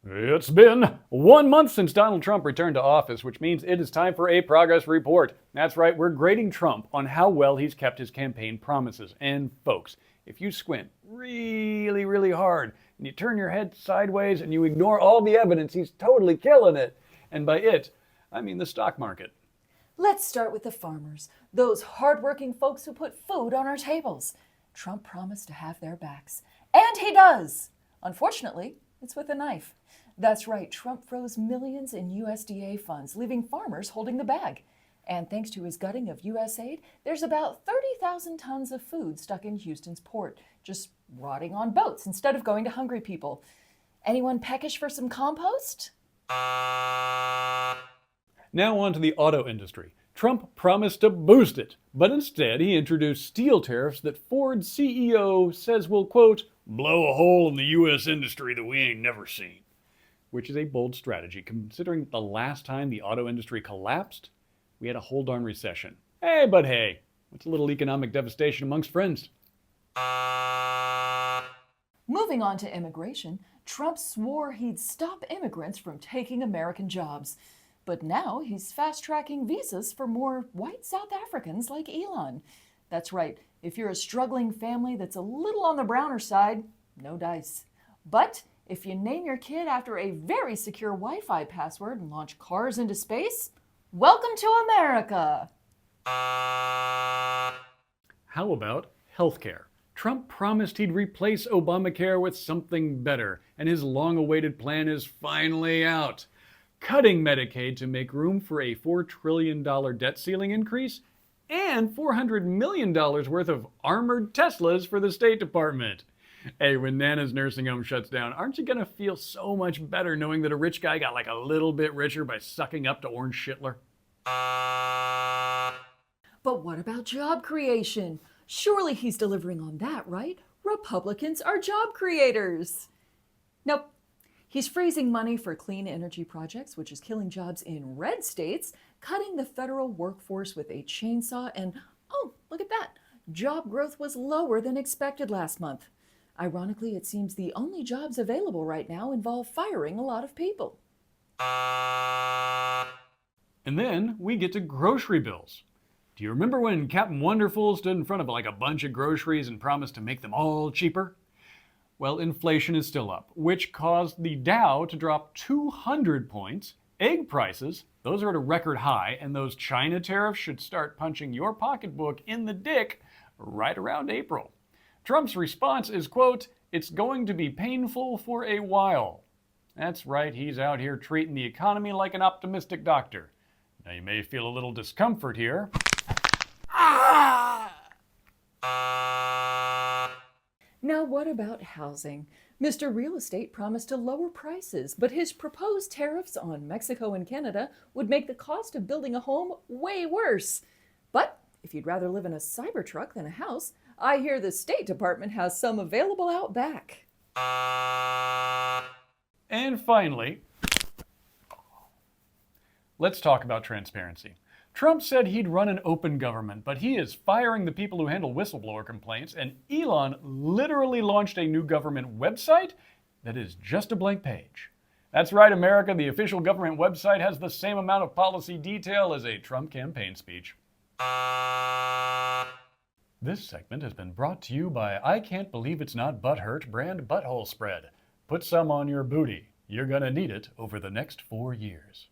It's been 1 month since Donald Trump returned to office, which means it is time for a progress report. That's right, we're grading Trump on how well he's kept his campaign promises. And folks, if you squint really, really hard and you turn your head sideways and you ignore all the evidence, he's totally killing it. And by it, I mean the stock market. Let's start with the farmers, those hardworking folks who put food on our tables. Trump promised to have their backs, and he does. Unfortunately, it's with a knife. That's right, Trump froze millions in USDA funds, leaving farmers holding the bag. And thanks to his gutting of U.S. aid, there's about 30,000 tons of food stuck in Houston's port, just rotting on boats instead of going to hungry people. Anyone peckish for some compost? Now on to the auto industry. Trump promised to boost it, but instead he introduced steel tariffs that Ford's CEO says will, quote, blow a hole in the U.S. industry that we ain't never seen. Which is a bold strategy, considering the last time the auto industry collapsed, we had a whole darn recession. Hey, what's a little economic devastation amongst friends? Moving on to immigration, Trump swore he'd stop immigrants from taking American jobs. But now he's fast-tracking visas for more white South Africans like Elon. That's right, if you're a struggling family that's a little on the browner side, no dice. But if you name your kid after a very secure Wi-Fi password and launch cars into space, welcome to America! How about healthcare? Trump promised he'd replace Obamacare with something better, and his long-awaited plan is finally out. Cutting Medicaid to make room for a $4 trillion debt ceiling increase and $400 million worth of armored Teslas for the State Department. Hey, when Nana's nursing home shuts down, aren't you going to feel so much better knowing that a rich guy got like a little bit richer by sucking up to Orange Schittler? But what about job creation? Surely he's delivering on that, right? Republicans are job creators. Nope. He's freezing money for clean energy projects, which is killing jobs in red states, cutting the federal workforce with a chainsaw, and oh, look at that. Job growth was lower than expected last month. Ironically, it seems the only jobs available right now involve firing a lot of people. And then we get to grocery bills. Do you remember when Captain Wonderful stood in front of like a bunch of groceries and promised to make them all cheaper? Well, inflation is still up, which caused the Dow to drop 200 points. Egg prices, those are at a record high, and those China tariffs should start punching your pocketbook in the dick right around April. Trump's response is, quote, it's going to be painful for a while. That's right, he's out here treating the economy like an optimistic doctor. Now you may feel a little discomfort here. Now what about housing? Mr. Real Estate promised to lower prices, but his proposed tariffs on Mexico and Canada would make the cost of building a home way worse. But if you'd rather live in a Cybertruck than a house, I hear the State Department has some available out back. And finally, let's talk about transparency. Trump said he'd run an open government, but he is firing the people who handle whistleblower complaints, and Elon literally launched a new government website that is just a blank page. That's right, America, the official government website has the same amount of policy detail as a Trump campaign speech. This segment has been brought to you by I Can't Believe It's Not Butthurt brand butthole spread. Put some on your booty. You're gonna need it over the next 4 years.